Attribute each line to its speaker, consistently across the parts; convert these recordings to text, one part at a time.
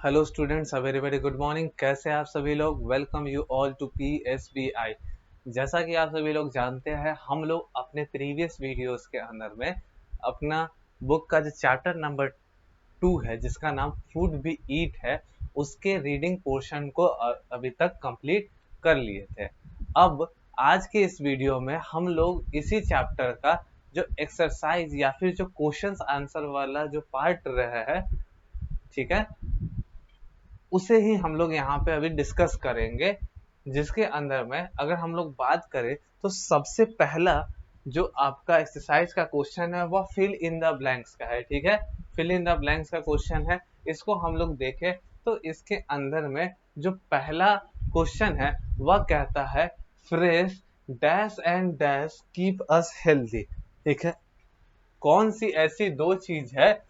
Speaker 1: Hello students, very very good morning. कैसे हैं आप सभी लोग? Welcome you all to PSBI। जैसा कि आप सभी लोग जानते हैं, हम लोग अपने प्रीवियस वीडियोस के अंदर में अपना बुक का जो चैप्टर नंबर 2 है, जिसका नाम फूड वी ईट है, उसके रीडिंग पोर्शन को अभी तक कंप्लीट कर लिए थे। अब आज के इस वीडियो में हम लोग इसी चैप्टर का जो एक्सरसाइज या फिर जो क्वेश्चंस आंसर वाला जो पार्ट रहा है, ठीक है, उसे ही हम लोग यहाँ पे अभी डिस्कस करेंगे। जिसके अंदर में अगर हम लोग बात करें तो सबसे पहला जो आपका एक्सरसाइज का क्वेश्चन है वह फिल इन द ब्लैंक्स का है। ठीक है, फिल इन द ब्लैंक्स का क्वेश्चन है। इसको हम लोग देखें तो इसके अंदर में जो पहला क्वेश्चन है वह कहता है fresh dash and dash keep us healthy. ठीक है, कौन सी ऐसी दो चीज है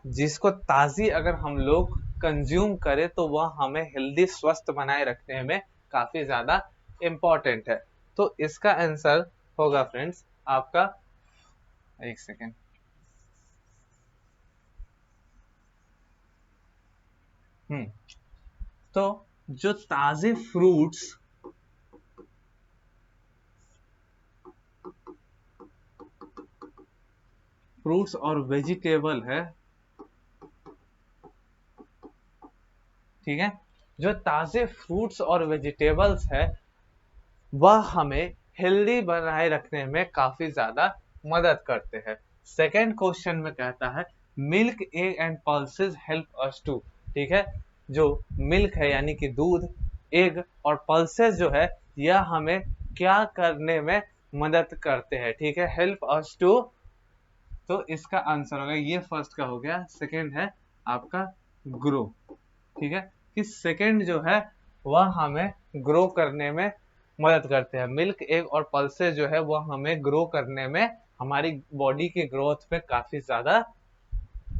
Speaker 1: जिसको ताजी अगर हम लोग कंज्यूम करें तो वह हमें हेल्दी स्वस्थ बनाए रखने में काफी ज्यादा इम्पोर्टेंट है। तो इसका आंसर होगा फ्रेंड्स आपका, एक सेकेंड, तो जो ताजे फ्रूट्स और वेजिटेबल है, ठीक है, जो ताजे फ्रूट्स और वेजिटेबल्स है वह हमें हेल्दी बनाए रखने में काफी ज्यादा मदद करते हैं। सेकेंड क्वेश्चन में कहता है milk egg and pulses help us to. ठीक है, जो मिल्क है यानी कि दूध, एग और पल्सेस जो है यह हमें क्या करने में मदद करते हैं। ठीक है, हेल्प अस टू। तो इसका आंसर होगा, ये फर्स्ट का हो गया। सेकेंड है आपका ग्रो। ठीक है, कि सेकेंड जो है वह हमें ग्रो करने में मदद करते हैं। मिल्क एग और पल्सेस जो है वह हमें ग्रो करने में, हमारी बॉडी के ग्रोथ में काफी ज्यादा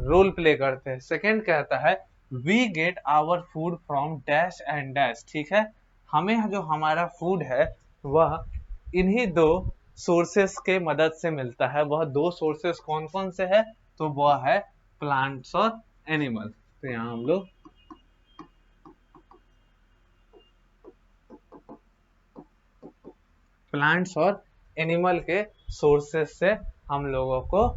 Speaker 1: रोल प्ले करते हैं। सेकेंड कहता है we get our food from dash and dash. ठीक है, हमें जो हमारा फूड है वह इन्हीं दो सोर्सेस के मदद से मिलता है। वह दो सोर्सेस कौन कौन से है? तो वह है प्लांट्स और एनिमल। तो यहाँ हम लोग प्लांट्स और एनिमल के सोर्सेस से हम लोगों को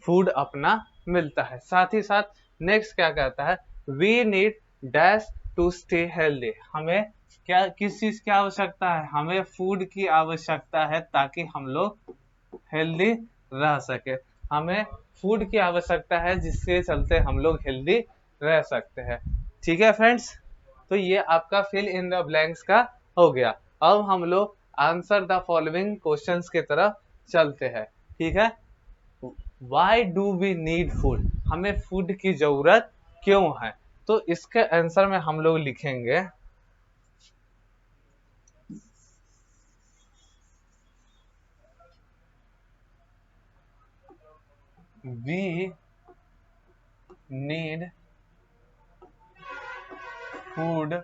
Speaker 1: फूड अपना मिलता है। साथ ही साथ नेक्स्ट क्या कहता है we need dash to stay healthy. हमें क्या, किस चीज की आवश्यकता है? हमें फूड की आवश्यकता है ताकि हम लोग हेल्दी रह सके। हमें फूड की आवश्यकता है जिसके चलते हम लोग हेल्दी रह सकते हैं। ठीक है फ्रेंड्स, तो ये आपका फिल इन द ब्लैंक्स का हो गया। अब हम लोग आंसर द फॉलोइंग क्वेश्चंस की तरफ चलते हैं। ठीक है, why do we need food? हमें फूड की जरूरत क्यों है? तो इसके आंसर में हम लोग लिखेंगे we need food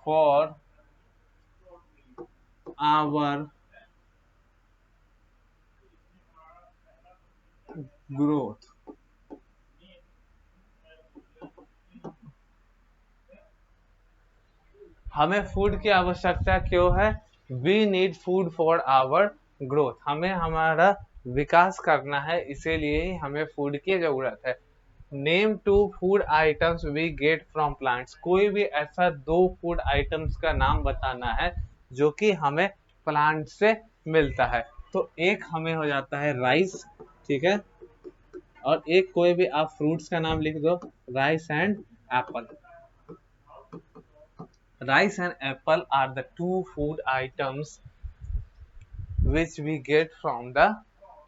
Speaker 1: for our growth. हमें फूड की आवश्यकता क्यों है? We need food for our growth. हमें हमारा विकास करना है, इसीलिए ही हमें फूड की जरूरत है। Name two food items we get from plants. कोई भी ऐसा दो फूड आइटम्स का नाम बताना है जो कि हमें प्लांट से मिलता है। तो एक हमें हो जाता है राइस, ठीक है, और एक कोई भी आप फ्रूट्स का नाम लिख दो, rice and Apple. Rice and apple are the two food items which we get from the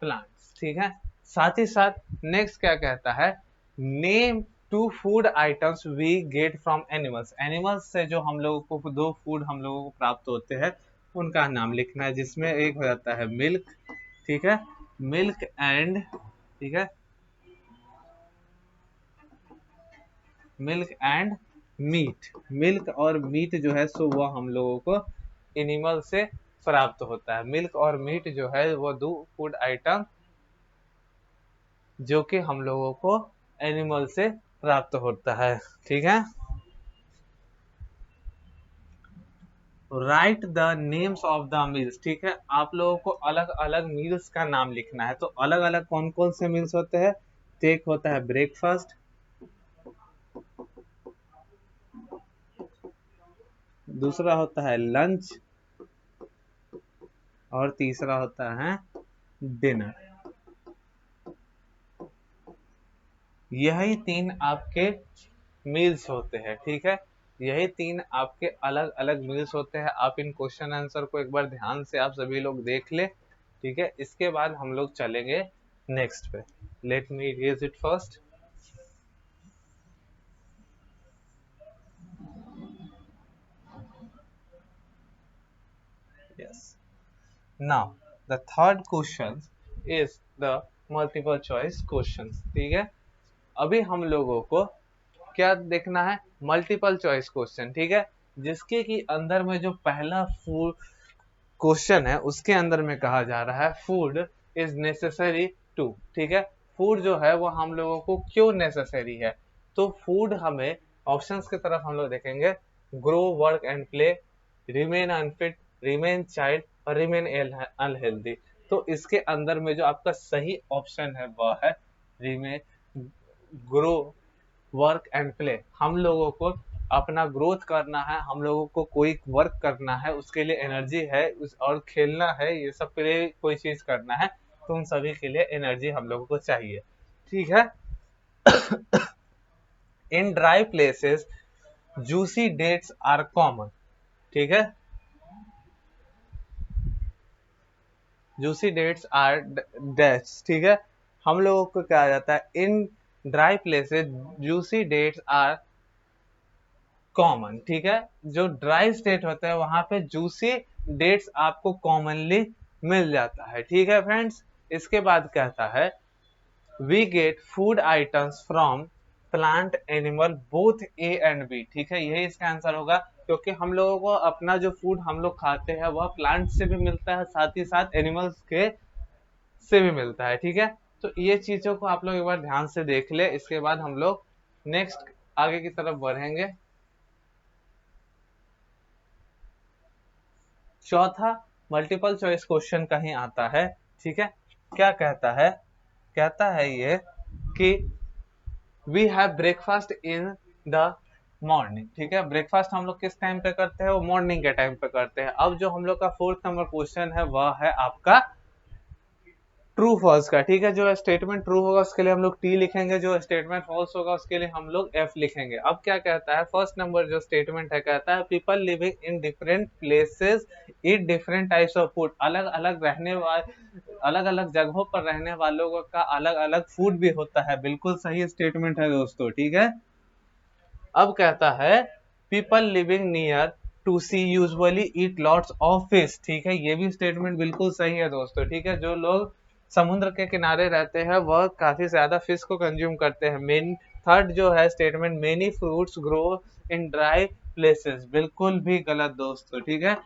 Speaker 1: plants। ठीक है, साथ ही साथ नेक्स्ट क्या कहता है name two food items we get from animals. Animals से जो हम लोगों को दो फूड हम लोगों को प्राप्त होते हैं उनका नाम लिखना है, जिसमें एक हो जाता है मिल्क, ठीक है, मिल्क एंड, ठीक है, मिल्क एंड मीट। मिल्क और मीट जो है सो वह हम लोगों को एनिमल से प्राप्त होता है। मिल्क और मीट जो है वो दो फूड आइटम जो कि हम लोगों को एनिमल से प्राप्त होता है। ठीक है, right the names of the meals. ठीक है, आप लोगों को अलग अलग मील्स का नाम लिखना है। तो अलग अलग कौन कौन से मील्स होते हैं? तो एक होता है ब्रेकफास्ट, दूसरा होता है लंच, और तीसरा होता है डिनर। यही तीन आपके मील्स होते हैं। ठीक है, यही तीन आपके अलग अलग मील्स होते हैं। आप इन क्वेश्चन आंसर को एक बार ध्यान से आप सभी लोग देख ले। ठीक है, इसके बाद हम लोग चलेंगे नेक्स्ट पे। Let me read it first. Yes, now the third question is the multiple choice question. ठीक है, अभी हम लोगों को क्या देखना है? Multiple choice question. ठीक है, जिसके की अंदर में जो पहला फूड क्वेश्चन है उसके अंदर में कहा जा रहा है फूड इज नेसेसरी टू। ठीक है, फूड जो है वो हम लोगों को क्यों नेसेसरी है? तो फूड हमें ऑप्शंस की तरफ हम लोग देखेंगे, grow, work and play, remain unfit, remain child और रिमेन अनहेल्दी। तो इसके अंदर में जो आपका सही ऑप्शन है वह है remain, grow, work and play. हम लोगों को अपना ग्रोथ करना है, हम लोगों को कोई वर्क करना है, उसके लिए एनर्जी है, और खेलना है, ये सब के लिए कोई चीज करना है, तो उन सभी के लिए एनर्जी हम लोगों को चाहिए। ठीक है, in dry places juicy dates are common. ठीक है, जूसी डेट्स आर डेट्स। ठीक है, हम लोगों को क्या आ जाता है? In dry places juicy dates are common. ठीक है, जो ड्राई स्टेट होता है वहां पे जूसी डेट्स आपको कॉमनली मिल जाता है। ठीक है फ्रेंड्स, इसके बाद कहता है we get food items from plant animal both A and B. ठीक है, यही इसका आंसर होगा, क्योंकि हम लोगों को अपना जो फूड हम लोग खाते हैं वह प्लांट से भी मिलता है, साथ ही साथ एनिमल्स के से भी मिलता है। ठीक है, तो ये चीजों को आप लोग एक बार ध्यान से देख ले। इसके बाद हम लोग नेक्स्ट आगे की तरफ बढ़ेंगे। चौथा मल्टीपल चॉइस क्वेश्चन कहीं आता है। ठीक है, क्या कहता है? कहता है ये कि we have breakfast in the morning. ठीक है, ब्रेकफास्ट हम लोग किस टाइम पे करते हैं? वो मॉर्निंग के टाइम पे करते हैं। अब जो हम लोग का फोर्थ नंबर क्वेश्चन है वह है आपका ट्रू फॉल्स का। ठीक है, जो स्टेटमेंट ट्रू होगा उसके लिए हम लोग टी लिखेंगे, जो स्टेटमेंट फॉल्स होगा उसके लिए हम लोग एफ लिखेंगे। अब क्या कहता है? फर्स्ट नंबर जो स्टेटमेंट है कहता है people living in different places eat different types of food. अलग अलग रहने वाले, अलग अलग जगहों पर रहने वालों का अलग अलग फूड भी होता है। बिल्कुल सही स्टेटमेंट है दोस्तों। ठीक है, अब कहता है people living near to sea usually eat lots of fish. ठीक है, ये भी स्टेटमेंट बिल्कुल सही है दोस्तों। ठीक है, जो लोग समुद्र के किनारे रहते हैं वह काफी ज्यादा फिश को कंज्यूम करते हैं। मेन थर्ड जो है statement many fruits grow in dry places, बिल्कुल भी गलत दोस्तों। ठीक है,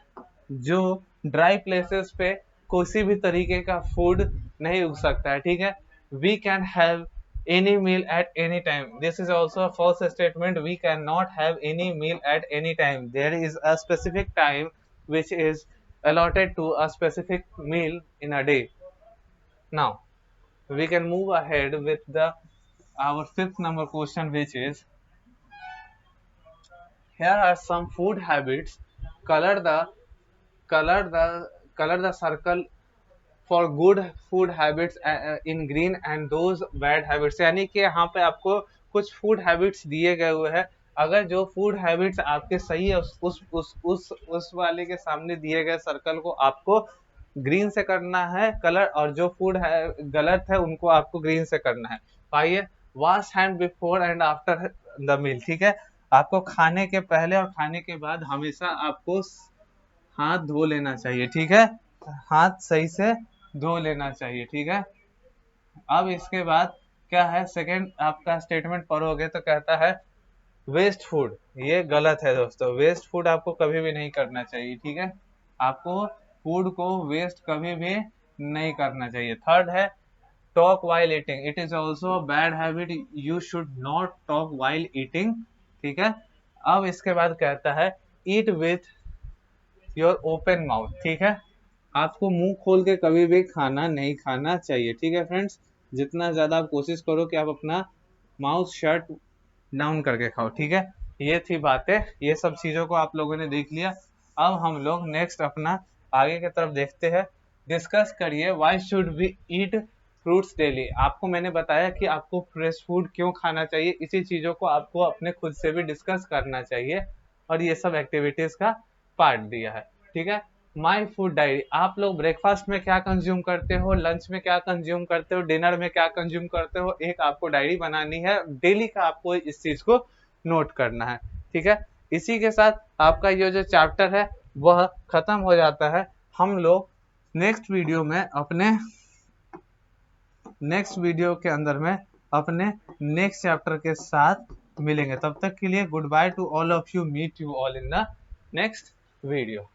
Speaker 1: जो ड्राई प्लेसेस पे किसी भी तरीके का फूड नहीं उग सकता है। ठीक है, we can have any meal at any time. This is also a false statement. We cannot have any meal at any time. There is a specific time which is allotted to a specific meal in a day. Now we can move ahead with the our fifth number question, which is here are some food habits. Color the color the color the circle for good food habits in green and those bad habits. यानी कि यहाँ पे आपको कुछ food habits दिए गए हुए हैं। अगर जो फूड हैबिट्स आपके सही है उस वाले के सामने दिए गए सर्कल को आपको ग्रीन से करना है कलर, और जो फूड है गलत है उनको आपको ग्रीन से करना है। पाइए, wash hand before and after the meal. ठीक है, आपको खाने के पहले और खाने के बाद हमेशा आपको हाथ धो लेना चाहिए। ठीक है, हाथ सही से धो लेना चाहिए। ठीक है, अब इसके बाद क्या है? सेकंड आपका स्टेटमेंट पढ़ोगे तो कहता है वेस्ट फूड। ये गलत है दोस्तों, वेस्ट फूड आपको कभी भी नहीं करना चाहिए। ठीक है, आपको फूड को वेस्ट कभी भी नहीं करना चाहिए। थर्ड है talk while eating, it is also bad habit, you should not talk while eating, ठीक है। अब इसके बाद कहता है ईट विथ योर ओपन माउथ, ठीक है। आपको मुंह खोल के कभी भी खाना नहीं खाना चाहिए, ठीक है फ्रेंड्स। जितना ज्यादा आप कोशिश करो कि आप अपना माउथ शट डाउन करके खाओ, ठीक है। ये थी बातें, ये सब चीजों को आप लोगों ने देख लिया। अब हम लोग नेक्स्ट अपना आगे की तरफ देखते हैं। डिस्कस करिए why should we eat fruits daily. आपको मैंने बताया कि आपको फ्रेश फूड क्यों खाना चाहिए, इसी चीजों को आपको अपने खुद से भी डिस्कस करना चाहिए, और ये सब एक्टिविटीज का पार्ट दिया है, ठीक है। माई फूड डायरी, आप लोग ब्रेकफास्ट में क्या कंज्यूम करते हो, लंच में क्या कंज्यूम करते हो, डिनर में क्या कंज्यूम करते हो, एक आपको डायरी बनानी है डेली का, आपको इस चीज को नोट करना है, ठीक है। इसी के साथ आपका ये जो चैप्टर है वह खत्म हो जाता है। हम लोग नेक्स्ट वीडियो में अपने नेक्स्ट वीडियो के अंदर में अपने नेक्स्ट चैप्टर के साथ मिलेंगे। तब तक के लिए good bye to all of you, meet you all in the next video.